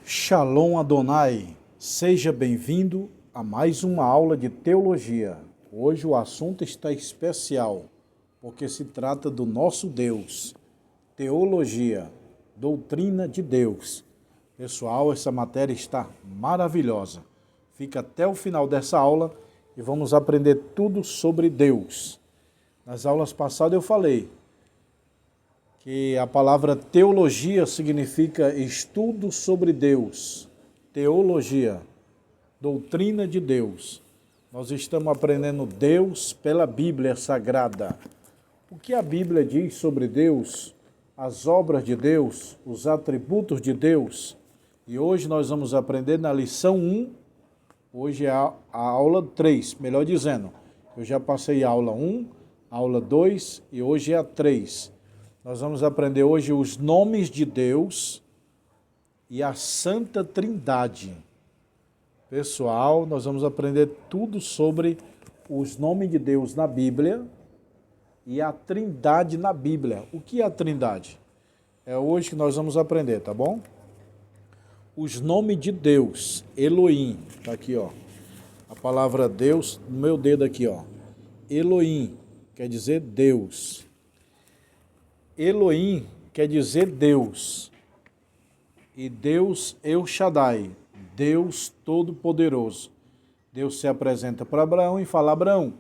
Shalom Adonai, seja bem-vindo a mais uma aula de teologia. Hoje o assunto está especial, porque se trata do nosso Deus, teologia, doutrina de Deus. Pessoal, essa matéria está maravilhosa. Fica até o final dessa aula e vamos aprender tudo sobre Deus. Nas aulas passadas eu falei que a palavra teologia significa estudo sobre Deus. Teologia, doutrina de Deus. Nós estamos aprendendo Deus pela Bíblia Sagrada. O que a Bíblia diz sobre Deus, as obras de Deus, os atributos de Deus. E hoje nós vamos aprender na lição 1, hoje é a aula 3, melhor dizendo. Eu já passei a aula 1, a aula 2 e hoje é a 3. Nós vamos aprender hoje os nomes de Deus e a Santa Trindade. Pessoal, nós vamos aprender tudo sobre os nomes de Deus na Bíblia e a Trindade na Bíblia. O que é a Trindade? É hoje que nós vamos aprender, tá bom? Os nomes de Deus, Elohim, tá aqui, ó. A palavra Deus, no meu dedo aqui, ó. Elohim, quer dizer Deus. Elohim quer dizer Deus, e Deus El Shaddai, Deus Todo-Poderoso. Deus se apresenta para Abraão e fala: Abraão,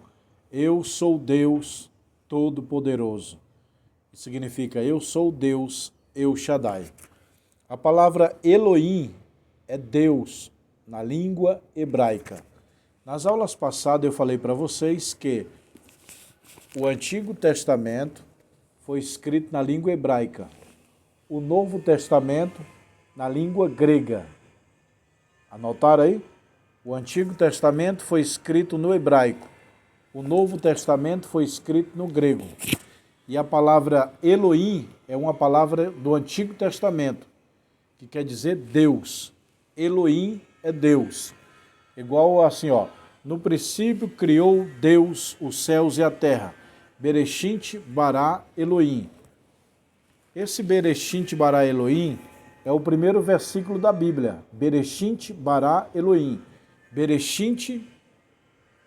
eu sou Deus Todo-Poderoso. Significa eu sou Deus El Shaddai. A palavra Elohim é Deus na língua hebraica. Nas aulas passadas eu falei para vocês que o Antigo Testamento foi escrito na língua hebraica. O Novo Testamento na língua grega. Anotaram aí? O Antigo Testamento foi escrito no hebraico. O Novo Testamento foi escrito no grego. E a palavra Elohim é uma palavra do Antigo Testamento, que quer dizer Deus. Elohim é Deus. Igual assim, ó. No princípio criou Deus os céus e a terra. Bereshit bara Elohim. Esse Bereshit bara Elohim é o primeiro versículo da Bíblia. Bereshit bara Elohim. Bereshit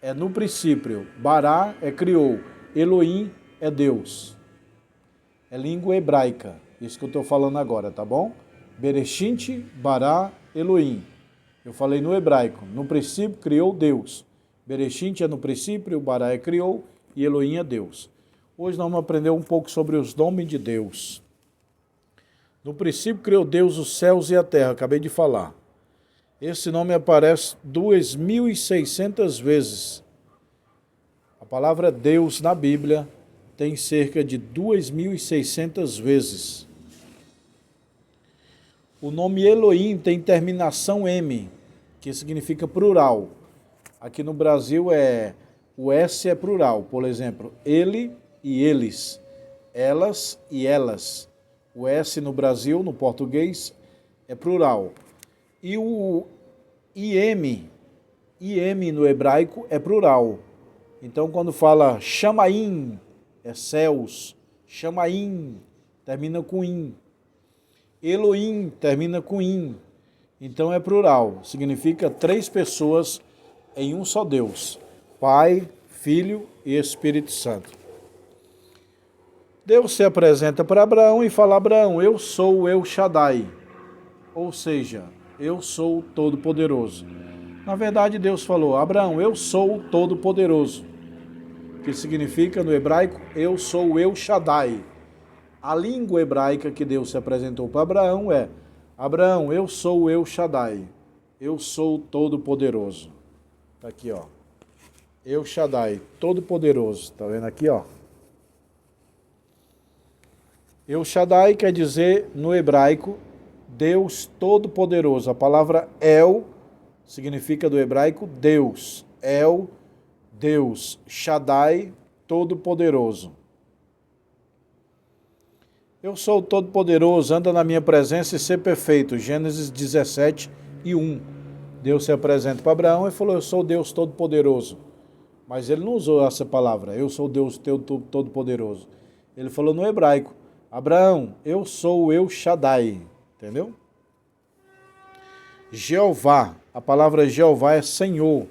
é no princípio. Bara é criou. Elohim é Deus. É língua hebraica. Isso que eu estou falando agora, tá bom? Bereshit bara Elohim. Eu falei no hebraico. No princípio criou Deus. Bereshit é no princípio, bara é criou. E Elohim é Deus. Hoje nós vamos aprender um pouco sobre os nomes de Deus. No princípio criou Deus os céus e a terra, acabei de falar. Esse nome aparece 2.600 vezes. A palavra Deus na Bíblia tem cerca de 2.600 vezes. O nome Elohim tem terminação M, que significa plural. Aqui no Brasil o S é plural, por exemplo, ele e eles, elas e elas. O S no Brasil, no português, é plural. E o IM no hebraico é plural. Então, quando fala Shamaim, é céus. Shamaim termina com im. Elohim termina com im. Então é plural. Significa 3 pessoas em um só Deus. Pai, Filho e Espírito Santo. Deus se apresenta para Abraão e fala: Abraão, eu sou o El Shaddai. Ou seja, eu sou o Todo-Poderoso. Na verdade, Deus falou: Abraão, eu sou o Todo-Poderoso. Que significa no hebraico, eu sou o El Shaddai. A língua hebraica que Deus se apresentou para Abraão é: Abraão, eu sou o El Shaddai. Eu sou o Todo-Poderoso. Está aqui, ó. El Shaddai, Todo-Poderoso. Está vendo aqui, ó? El Shaddai quer dizer, no hebraico, Deus Todo-Poderoso. A palavra El significa do hebraico Deus. El, Deus. Shaddai, Todo-Poderoso. Eu sou o Todo-Poderoso, anda na minha presença e ser perfeito. Gênesis 17 e 1. Deus se apresenta para Abraão e falou: eu sou o Deus Todo-Poderoso. Mas ele não usou essa palavra, eu sou Deus teu Todo-Poderoso. Ele falou no hebraico: Abraão, eu sou o El Shaddai. Entendeu? Jeová, a palavra Jeová é Senhor.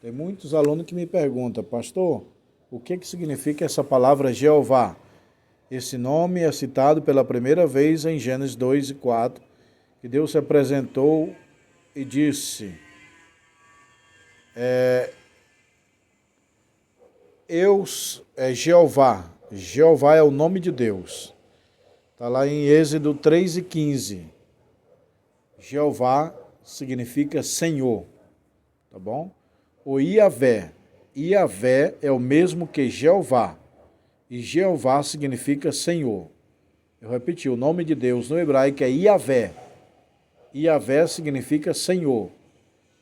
Tem muitos alunos que me perguntam, pastor, o que significa essa palavra Jeová? Esse nome é citado pela primeira vez em Gênesis 2 e 4, que Deus se apresentou e disse, Jeová. Jeová é o nome de Deus. Está lá em Êxodo 3 e 15. Jeová significa Senhor, tá bom? O Iavé. Iavé é o mesmo que Jeová. E Jeová significa Senhor. Eu repeti, o nome de Deus no hebraico é Iavé. Iavé significa Senhor.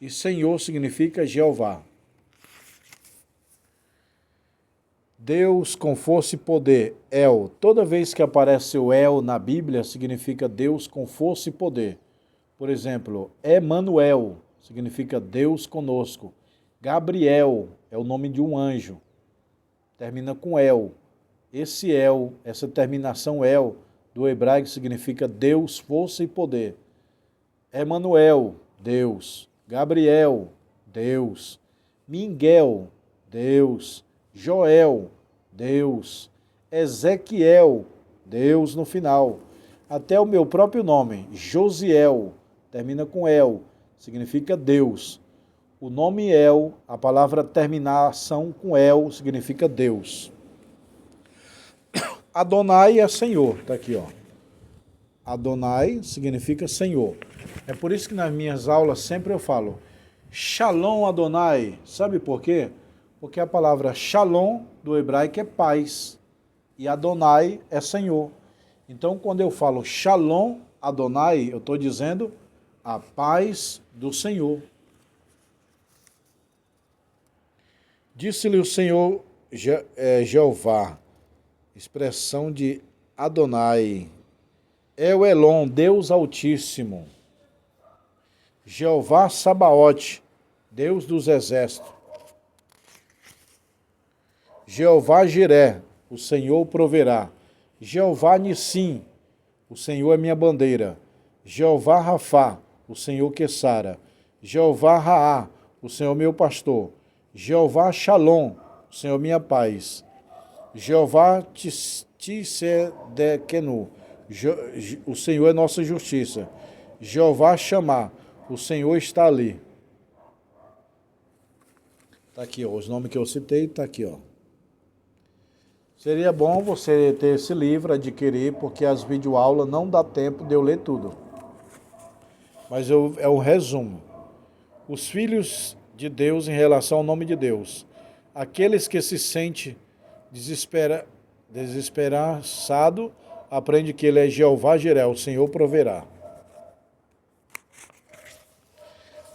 E Senhor significa Jeová. Deus com força e poder, El. Toda vez que aparece o El na Bíblia, significa Deus com força e poder. Por exemplo, Emanuel significa Deus conosco. Gabriel é o nome de um anjo. Termina com El. Esse El, essa terminação El, do hebraico significa Deus, força e poder. Emanuel, Deus. Gabriel, Deus. Miguel, Deus. Joel, Deus. Ezequiel, Deus no final. Até o meu próprio nome, Josiel, termina com El, significa Deus. O nome El, a palavra terminação com El, significa Deus. Adonai é Senhor, está aqui, ó. Adonai significa Senhor. É por isso que nas minhas aulas sempre eu falo, Shalom Adonai. Sabe por quê? Porque a palavra Shalom do hebraico é paz e Adonai é Senhor. Então, quando eu falo Shalom Adonai, eu estou dizendo a paz do Senhor. Disse-lhe o Senhor Jeová, expressão de Adonai, é o Elon, Deus Altíssimo. Jeová Sabaote, Deus dos exércitos. Jeová Jiré, o Senhor proverá. Jeová Nissim, o Senhor é minha bandeira. Jeová Rafá, o Senhor que sara. Jeová Raá, o Senhor meu pastor. Jeová Shalom, o Senhor minha paz. Jeová Tissedekenu, o Senhor é nossa justiça. Jeová Chamá, o Senhor está ali. Está aqui, ó, os nomes que eu citei, está aqui, ó. Seria bom você ter esse livro, adquirir, porque as videoaulas não dá tempo de eu ler tudo. Mas é um resumo. Os filhos de Deus em relação ao nome de Deus. Aqueles que se sentem desesperançado, aprende que ele é Jeová Jiré, o Senhor proverá.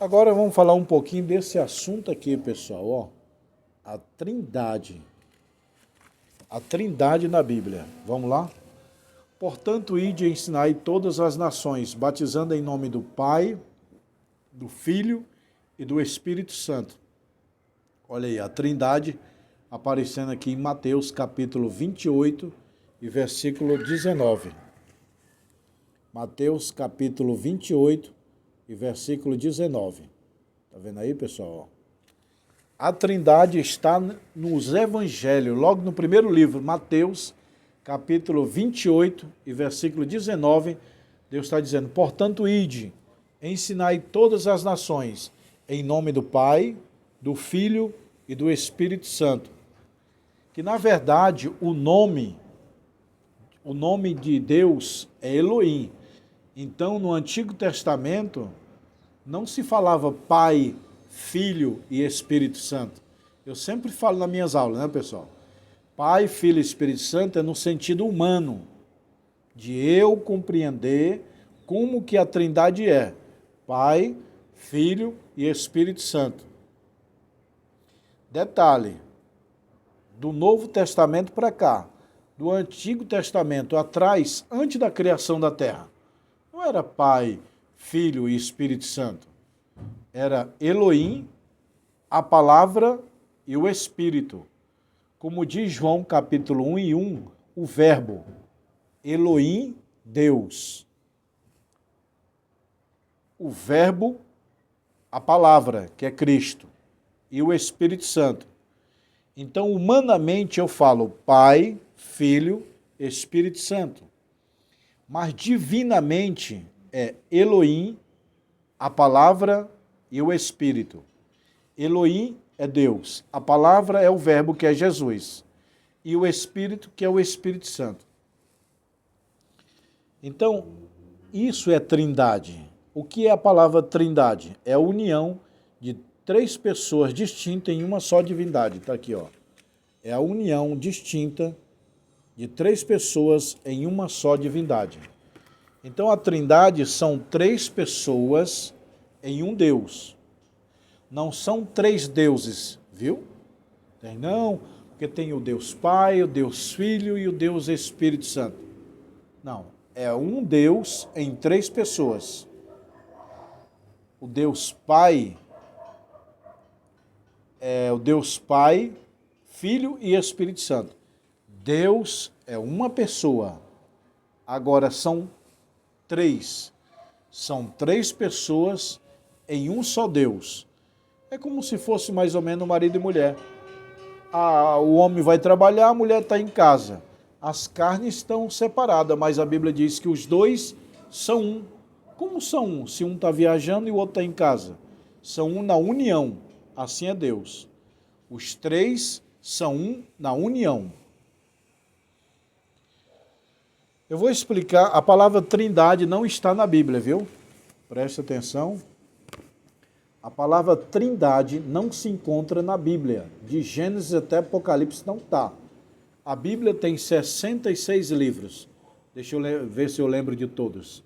Agora vamos falar um pouquinho desse assunto aqui, pessoal, ó. A Trindade. A Trindade na Bíblia. Vamos lá? Portanto, ide e ensinai todas as nações, batizando em nome do Pai, do Filho e do Espírito Santo. Olha aí, a Trindade aparecendo aqui em Mateus capítulo 28 e versículo 19. Mateus capítulo 28 e versículo 19. Tá vendo aí, pessoal? A Trindade está nos Evangelhos, logo no primeiro livro, Mateus, capítulo 28 e versículo 19, Deus está dizendo, portanto, ide, ensinai todas as nações, em nome do Pai, do Filho e do Espírito Santo. Que, na verdade, o nome de Deus é Elohim. Então, no Antigo Testamento, não se falava Pai, Filho e Espírito Santo. Eu sempre falo nas minhas aulas, né, pessoal? Pai, Filho e Espírito Santo é no sentido humano, de eu compreender como que a Trindade é. Pai, Filho e Espírito Santo. Detalhe, do Novo Testamento para cá, do Antigo Testamento atrás, antes da criação da Terra, não era Pai, Filho e Espírito Santo. Era Elohim, a palavra e o Espírito. Como diz João capítulo 1 e 1, o verbo, Elohim, Deus. o Verbo, a palavra, que é Cristo, e o Espírito Santo. Então, humanamente eu falo Pai, Filho, Espírito Santo. Mas divinamente é Elohim, a palavra e o Espírito. Elohim é Deus, a palavra é o Verbo, que é Jesus, e o Espírito, que é o Espírito Santo. Então, isso é trindade. O que é a palavra trindade? É a união de três pessoas distintas em uma só divindade. Está aqui, ó. É a união distinta de três pessoas em uma só divindade. Então, a trindade são três pessoas em um Deus. Não são três deuses, viu? Não, porque tem o Deus Pai, o Deus Filho e o Deus Espírito Santo. Não, é um Deus em três pessoas. O Deus Pai é o Deus Pai, Filho e Espírito Santo. Deus é uma pessoa. Agora são três. São três pessoas em um só Deus. É como se fosse mais ou menos marido e mulher. O homem vai trabalhar, a mulher está em casa. As carnes estão separadas, mas a Bíblia diz que os dois são um. Como são um? Se um está viajando e o outro está em casa. São um na união. Assim é Deus. Os três são um na união. Eu vou explicar. A palavra trindade não está na Bíblia, viu? Preste atenção. A palavra trindade não se encontra na Bíblia. De Gênesis até Apocalipse não está. A Bíblia tem 66 livros. Deixa eu ver se eu lembro de todos.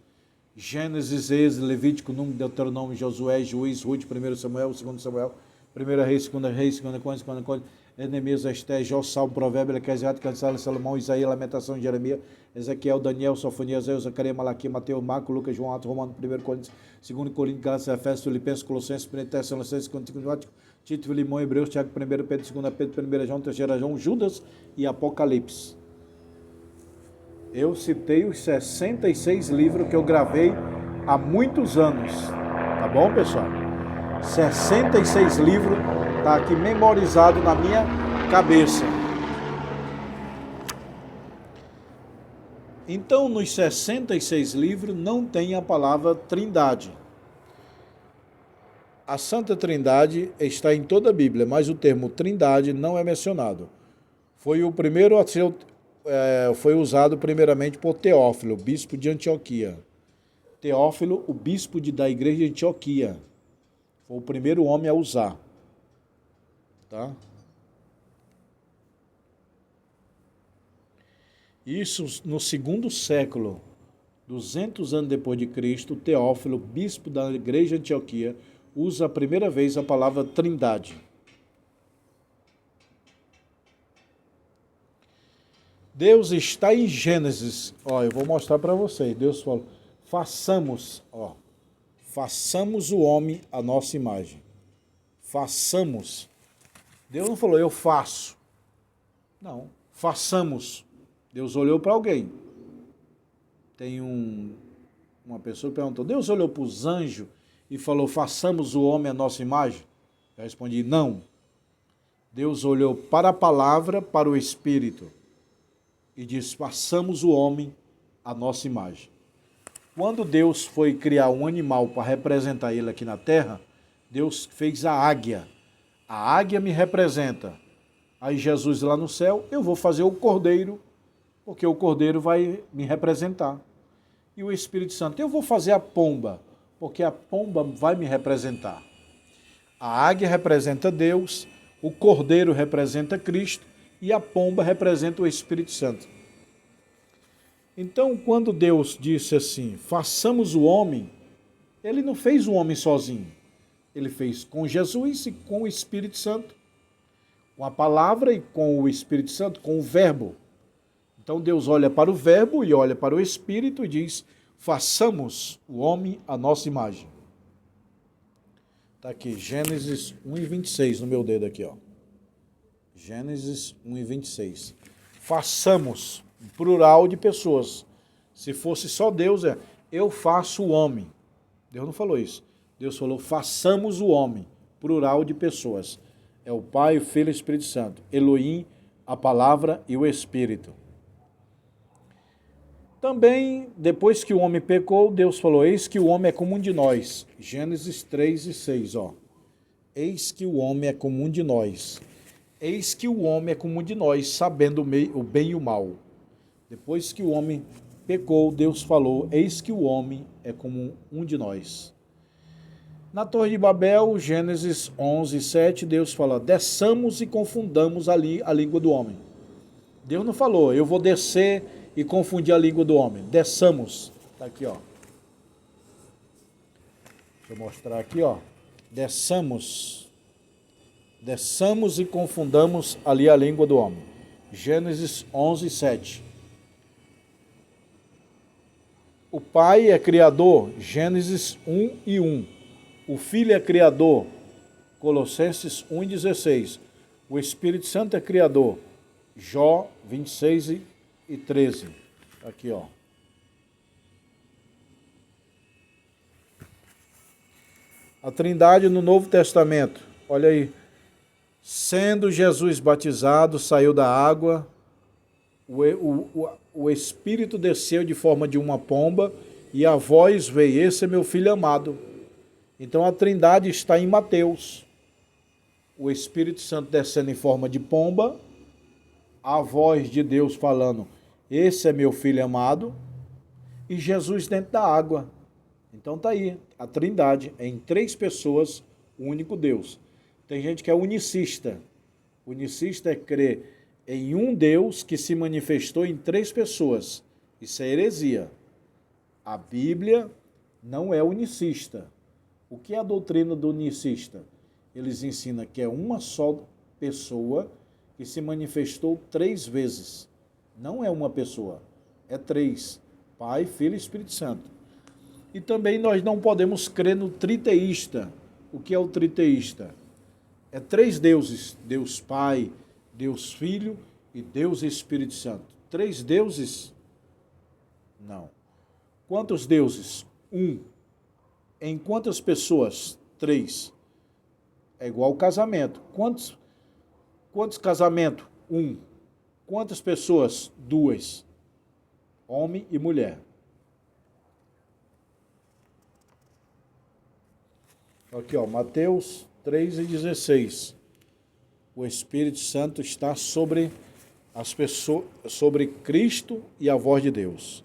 Gênesis, Êxodo, Levítico, Número, Deuteronômio, Josué, Juiz, Ruth, 1 Samuel, 2 Samuel, 1 Reis, 2 Reis, 2 Crônicas, 2 Crônicas, Neemias, Esté, Jó, Salmo, Provérbio, Eclesiastes, Cantares, Salomão, Isaías, Lamentação, Jeremias, Ezequiel, Daniel, Sofonias, Zacarias, Malaquias, Mateus, Marcos, Lucas, João, Atos, Romano, 1 Coríntios, 2 Coríntios, Gálatas, Efésios, Filipenses, Colossenses, 1 Tessalonicenses, 2 Timóteo, Tito, Filemão, Hebreus, Tiago, 1 Pedro, 2 Pedro, 1 João, 3 João, Judas e Apocalipse. Eu citei os 66 livros que eu gravei há muitos anos. Tá bom, pessoal? 66 livros, tá aqui memorizado na minha cabeça. Então, nos 66 livros não tem a palavra trindade. A Santa Trindade está em toda a Bíblia, mas o termo trindade não é mencionado. Foi o primeiro a ser, foi usado primeiramente por Teófilo, bispo de Antioquia. Teófilo, o bispo da igreja de Antioquia. Foi o primeiro homem a usar. Tá? Isso no segundo século, 200 anos depois de Cristo, Teófilo, bispo da igreja de Antioquia, usa a primeira vez a palavra trindade. Deus está em Gênesis. Ó, eu vou mostrar para vocês. Deus falou, façamos o homem à nossa imagem. Façamos. Deus não falou, eu faço. Não, façamos. Deus olhou para alguém. Tem uma pessoa que perguntou, Deus olhou para os anjos e falou, façamos o homem à nossa imagem? Eu respondi, não. Deus olhou para a palavra, para o Espírito e disse, façamos o homem à nossa imagem. Quando Deus foi criar um animal para representar ele aqui na terra, Deus fez a águia. A águia me representa. Aí Jesus lá no céu, eu vou fazer o cordeiro, porque o cordeiro vai me representar. E o Espírito Santo, eu vou fazer a pomba, porque a pomba vai me representar. A águia representa Deus, o cordeiro representa Cristo e a pomba representa o Espírito Santo. Então, quando Deus disse assim, façamos o homem, ele não fez o homem sozinho. Ele fez com Jesus e com o Espírito Santo, com a palavra e com o Espírito Santo, com o verbo. Então Deus olha para o verbo e olha para o Espírito e diz, façamos o homem à nossa imagem. Está aqui, Gênesis 1:26 no meu dedo aqui, ó. Gênesis 1:26. Façamos, plural de pessoas. Se fosse só Deus, eu faço o homem. Deus não falou isso. Deus falou, façamos o homem, plural de pessoas. É o Pai, o Filho e o Espírito Santo. Elohim, a palavra e o Espírito. Também, depois que o homem pecou, Deus falou, eis que o homem é como um de nós. Gênesis 3 e 6, ó. Eis que o homem é como um de nós. Eis que o homem é como um de nós, sabendo o bem e o mal. Depois que o homem pecou, Deus falou, eis que o homem é como um de nós. Na Torre de Babel, Gênesis 11, 7, Deus fala, desçamos e confundamos ali a língua do homem. Deus não falou, eu vou descer e confundir a língua do homem. Desçamos. Está aqui, ó. Deixa eu mostrar aqui, ó. Desçamos. Desçamos e confundamos ali a língua do homem. Gênesis 11, 7. O Pai é criador. Gênesis 1 e 1. O Filho é criador. Colossenses 1 e 16. O Espírito Santo é criador. Jó 26 e 13. Aqui, ó. A Trindade no Novo Testamento. Olha aí. Sendo Jesus batizado, saiu da água, o Espírito desceu de forma de uma pomba e a voz veio, esse é meu Filho amado. Então a Trindade está em Mateus. O Espírito Santo descendo em forma de pomba, a voz de Deus falando, esse é meu Filho amado, e Jesus dentro da água. Então tá aí, a Trindade é em 3 pessoas, o único Deus. Tem gente que é unicista. Unicista é crer em um Deus que se manifestou em 3 pessoas. Isso é heresia. A Bíblia não é unicista. O que é a doutrina do unicista? Eles ensinam que é uma só pessoa que se manifestou 3 vezes. Não é uma pessoa, é 3. Pai, Filho e Espírito Santo. E também nós não podemos crer no triteísta. O que é o triteísta? É 3 deuses, Deus Pai, Deus Filho e Deus Espírito Santo. 3 deuses? Não. Quantos deuses? 1. Em quantas pessoas? 3. É igual ao casamento. Quantos casamentos? 1. Quantas pessoas? 2. Homem e mulher. Aqui, ó, Mateus 3 e 16. O Espírito Santo está sobre as pessoas, sobre Cristo e a voz de Deus.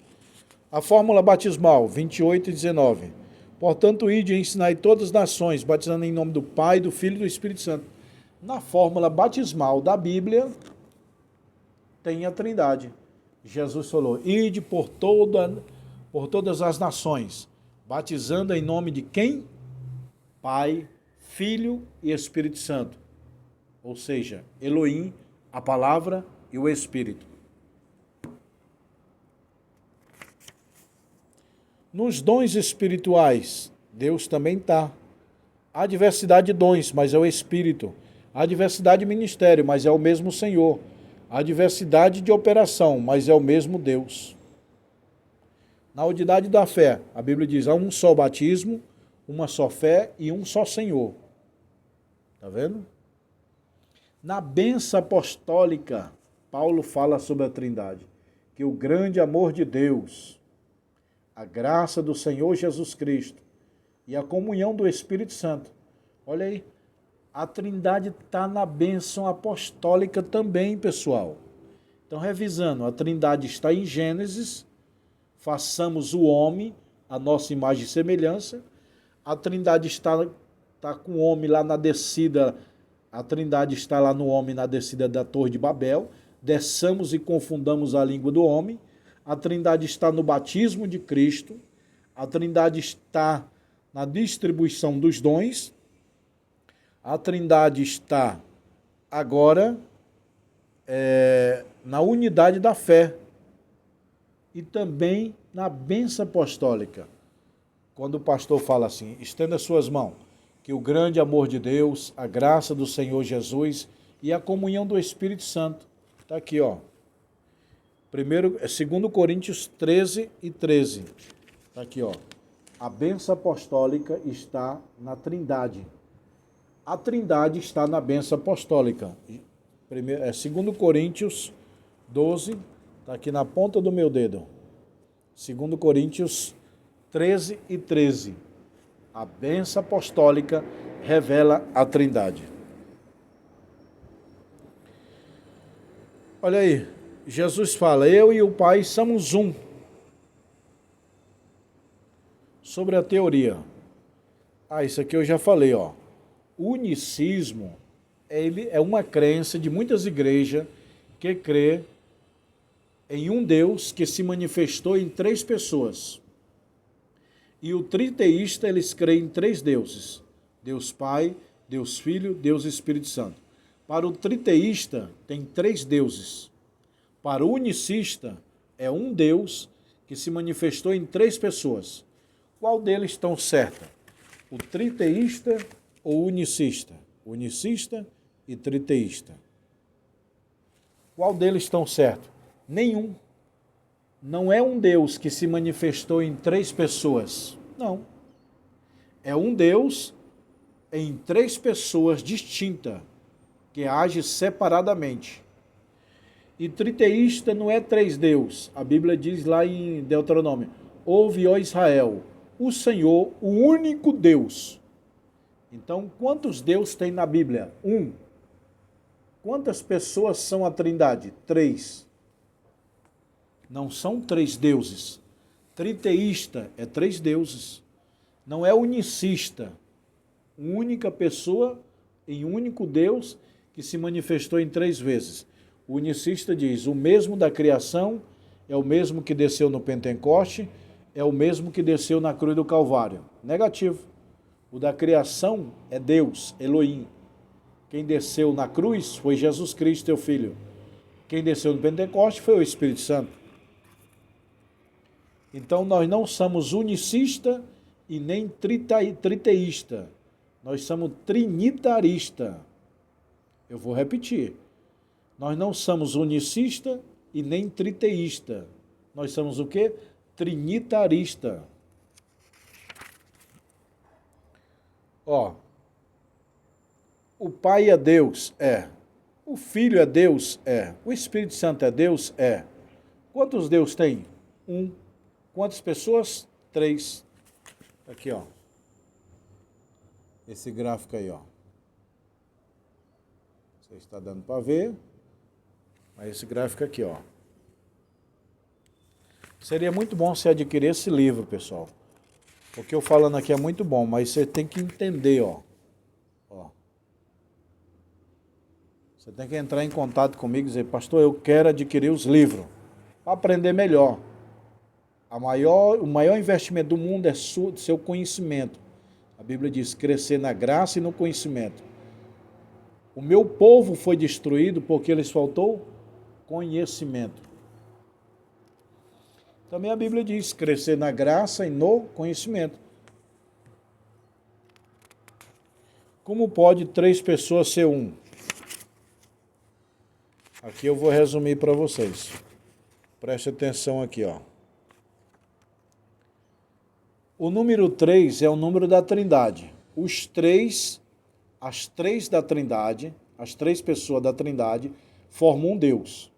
A fórmula batismal 28 e 19. Portanto, ide e ensinai todas as nações, batizando em nome do Pai, do Filho e do Espírito Santo. Na fórmula batismal da Bíblia tem a Trindade. Jesus falou: ide por todas as nações, batizando em nome de quem? Pai, Filho e Espírito Santo. Ou seja, Elohim, a palavra e o Espírito. Nos dons espirituais, Deus também está. Há diversidade de dons, mas é o Espírito. Há diversidade de ministério, mas é o mesmo Senhor. Há diversidade de operação, mas é o mesmo Deus. Na unidade da fé, a Bíblia diz, há um só batismo, uma só fé e um só Senhor. Está vendo? Na bênção apostólica, Paulo fala sobre a Trindade, que o grande amor de Deus, a graça do Senhor Jesus Cristo e a comunhão do Espírito Santo. Olha aí, a Trindade está na bênção apostólica também, pessoal. Então, revisando, a Trindade está em Gênesis, façamos o homem, a nossa imagem e semelhança. A Trindade está com o homem lá na descida, a Trindade está lá no homem na descida da Torre de Babel, desçamos e confundamos a língua do homem. A Trindade está no batismo de Cristo, a Trindade está na distribuição dos dons, a Trindade está agora na unidade da fé e também na bênção apostólica. Quando o pastor fala assim, estenda suas mãos, que o grande amor de Deus, a graça do Senhor Jesus e a comunhão do Espírito Santo. Está aqui, ó. 2 Coríntios 13 e 13. Está aqui, ó. A bênção apostólica está na Trindade. A Trindade está na bênção apostólica. 2 Coríntios 12, está aqui na ponta do meu dedo. 2 Coríntios 13 e 13. A bênção apostólica revela a Trindade. Olha aí, Jesus fala, eu e o Pai somos um. Sobre a teoria. Isso aqui eu já falei, ó. O unicismo é uma crença de muitas igrejas que crê em um Deus que se manifestou em 3 pessoas. E o triteísta, eles creem em 3 deuses. Deus Pai, Deus Filho, Deus Espírito Santo. Para o triteísta, tem 3 deuses. Para o unicista, é um Deus que se manifestou em 3 pessoas. Qual deles estão certa? O triteísta ou o unicista? Unicista e triteísta. Qual deles estão certo? Nenhum. Não é um Deus que se manifestou em 3 pessoas. Não. É um Deus em 3 pessoas distintas, que age separadamente. E triteísta não é 3 deuses. A Bíblia diz lá em Deuteronômio, ouve, ó Israel, o Senhor, o único Deus. Então, quantos deuses tem na Bíblia? 1. Quantas pessoas são a Trindade? 3. Não são 3 deuses. Triteísta é 3 deuses. Não é unicista. Única pessoa em único Deus que se manifestou em 3 vezes. O unicista diz, o mesmo da criação é o mesmo que desceu no Pentecoste, é o mesmo que desceu na cruz do Calvário. Negativo. O da criação é Deus, Elohim. Quem desceu na cruz foi Jesus Cristo, teu Filho. Quem desceu no Pentecoste foi o Espírito Santo. Então, nós não somos unicista e nem triteísta. Nós somos trinitarista. Eu vou repetir. Nós não somos unicista e nem triteísta. Nós somos o quê? Trinitarista. Ó, o Pai é Deus? É. O Filho é Deus? É. O Espírito Santo é Deus? É. Quantos Deus tem? 1. Quantas pessoas? 3. Aqui, ó. Esse gráfico aí, ó. Você está dando para ver. Mas esse gráfico aqui, ó. Seria muito bom você adquirir esse livro, pessoal. O que eu falando aqui é muito bom, mas você tem que entender, ó. Você tem que entrar em contato comigo e dizer, pastor, eu quero adquirir os livros para aprender melhor. O maior investimento do mundo é seu conhecimento. A Bíblia diz, crescer na graça e no conhecimento. O meu povo foi destruído porque lhes faltou conhecimento. Também a Bíblia diz, crescer na graça e no conhecimento. Como pode 3 pessoas ser 1? Aqui eu vou resumir para vocês. Preste atenção aqui, ó. O número 3 é o número da Trindade. As 3 da Trindade, as 3 pessoas da Trindade, formam um Deus.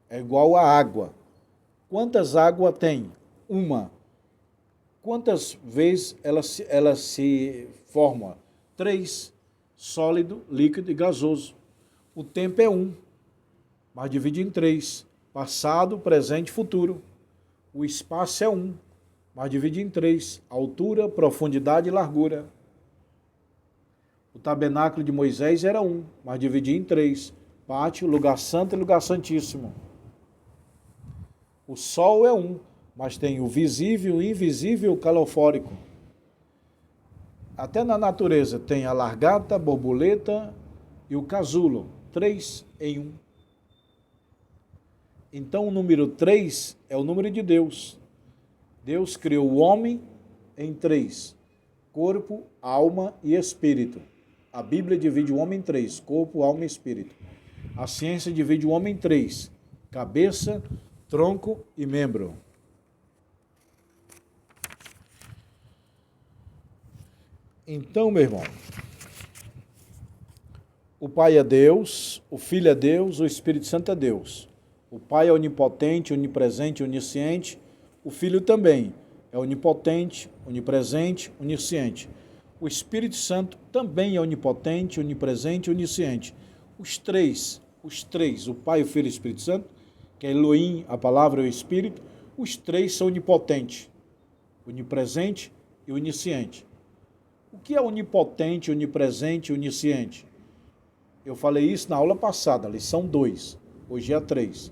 É igual a água. Quantas águas tem? 1. Quantas vezes ela se forma? 3. Sólido, líquido e gasoso. O tempo é 1, mas divide em 3. Passado, presente e futuro. O espaço é 1, mas divide em 3. Altura, profundidade e largura. O tabernáculo de Moisés era 1, mas dividia em 3. Pátio, lugar santo e lugar santíssimo. O sol é 1, mas tem o visível, o invisível e o calofórico. Até na natureza tem a largata, a borboleta e o casulo. 3 em 1. Então o número 3 é o número de Deus. Deus criou o homem em 3. Corpo, alma e espírito. A Bíblia divide o homem em 3. Corpo, alma e espírito. A ciência divide o homem em 3. Cabeça, tronco e membro. Então, meu irmão, o Pai é Deus, o Filho é Deus, o Espírito Santo é Deus. O Pai é onipotente, onipresente, onisciente. O Filho também é onipotente, onipresente, onisciente. O Espírito Santo também é onipotente, onipresente, onisciente. Os três, o Pai, o Filho e o Espírito Santo, que é Elohim, a palavra e o Espírito, os três são onipotentes, onipresente e onisciente. O que é onipotente, onipresente e onisciente? Eu falei isso na aula passada, lição 2, hoje é a 3.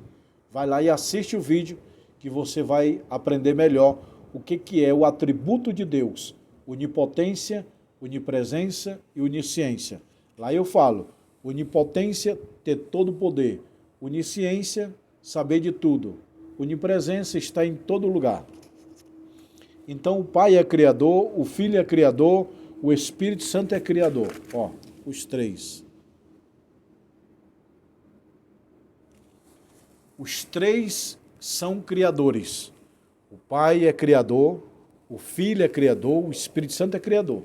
Vai lá e assiste o vídeo que você vai aprender melhor o que é o atributo de Deus, onipotência, onipresença e onisciência. Lá eu falo, onipotência, ter todo o poder, onisciência, saber de tudo, onipresença, está em todo lugar. Então o Pai é criador, o Filho é criador, o Espírito Santo é criador. Ó, os três. Os três são criadores. O Pai é criador, o Filho é criador, o Espírito Santo é criador.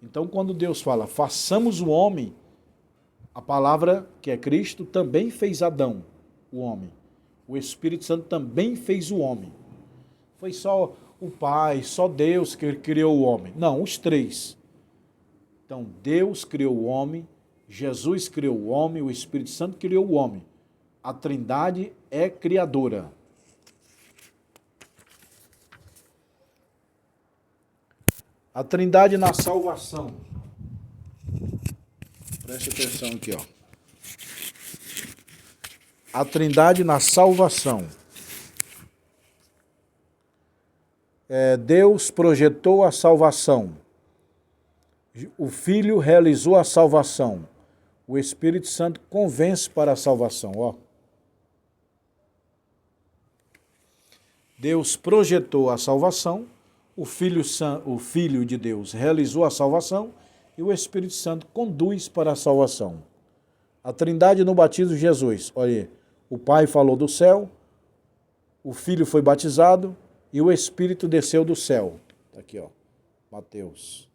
Então, quando Deus fala, façamos o homem, a palavra que é Cristo também fez Adão, o homem. O Espírito Santo também fez o homem. Foi só o Pai, só Deus que criou o homem. Não, os três. Então, Deus criou o homem, Jesus criou o homem, o Espírito Santo criou o homem. A Trindade é criadora. A Trindade na salvação. Preste atenção aqui, ó. A Trindade na salvação. Deus projetou a salvação. O Filho realizou a salvação. O Espírito Santo convence para a salvação, ó. Deus projetou a salvação, o Filho de Deus realizou a salvação e o Espírito Santo conduz para a salvação. A Trindade no batismo de Jesus. Olha aí, o Pai falou do céu, o Filho foi batizado e o Espírito desceu do céu. Tá aqui, ó, Mateus.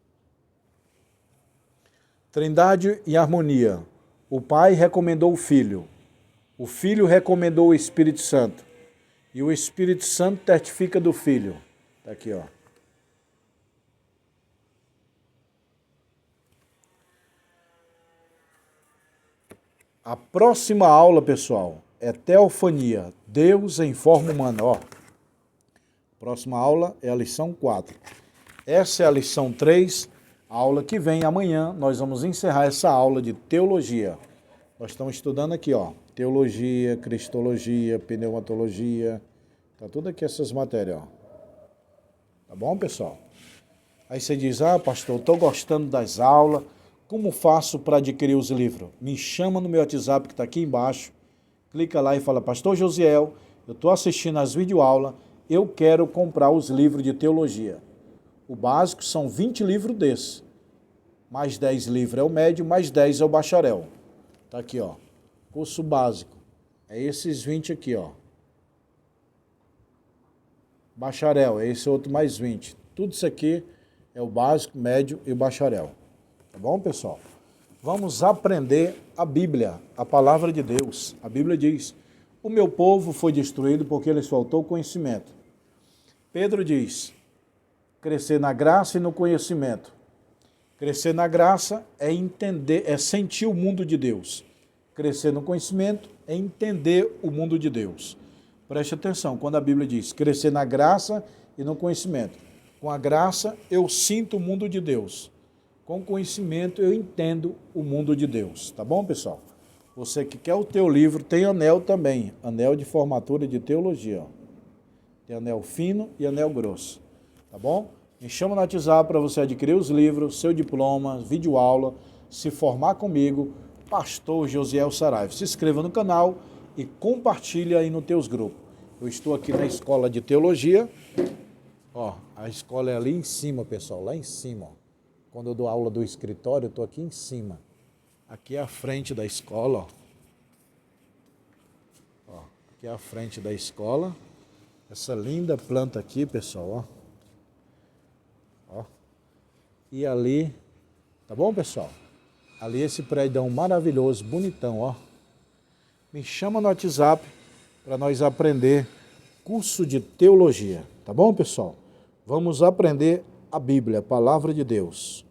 Trindade e harmonia. O Pai recomendou o Filho recomendou o Espírito Santo e o Espírito Santo testifica do Filho. Tá aqui, ó. A próxima aula, pessoal, é teofania, Deus em forma humana, ó. Próxima aula é a lição 4. Essa é a lição 3, a aula que vem amanhã, nós vamos encerrar essa aula de teologia. Nós estamos estudando aqui, ó, teologia, cristologia, pneumatologia, tá tudo aqui essas matérias, ó. Tá bom, pessoal? Aí você diz, pastor, estou gostando das aulas, como faço para adquirir os livros? Me chama no meu WhatsApp que está aqui embaixo, clica lá e fala, pastor Josiel, eu estou assistindo as videoaulas, eu quero comprar os livros de teologia. O básico são 20 livros desses, mais 10 livros é o médio, mais 10 é o bacharel. Tá aqui, ó, curso básico, é esses 20 aqui, ó. Bacharel, é esse outro mais 20. Tudo isso aqui é o básico, médio e o bacharel. Tá bom, pessoal? Vamos aprender a Bíblia, a palavra de Deus. A Bíblia diz, o meu povo foi destruído porque lhes faltou conhecimento. Pedro diz, crescer na graça e no conhecimento. Crescer na graça é entender, é sentir o mundo de Deus. Crescer no conhecimento é entender o mundo de Deus. Preste atenção, quando a Bíblia diz crescer na graça e no conhecimento. Com a graça eu sinto o mundo de Deus. Com conhecimento eu entendo o mundo de Deus. Tá bom, pessoal? Você que quer o teu livro, tem anel também. Anel de formatura de teologia. Ó. Tem anel fino e anel grosso. Tá bom? Me chama no WhatsApp para você adquirir os livros, seu diploma, videoaula, se formar comigo, Pastor Josiel Saraiva. Se inscreva no canal e compartilha aí nos teus grupos. Eu estou aqui na escola de teologia. Ó, a escola é ali em cima, pessoal, lá em cima. Ó. Quando eu dou aula do escritório, eu estou aqui em cima. Aqui é a frente da escola, ó. Aqui é a frente da escola. Essa linda planta aqui, pessoal, ó. Ó. E ali Tá bom, pessoal? Ali esse prédio maravilhoso, bonitão, ó. Me chama no WhatsApp para nós aprender curso de teologia. Tá bom, pessoal? Vamos aprender a Bíblia, a palavra de Deus.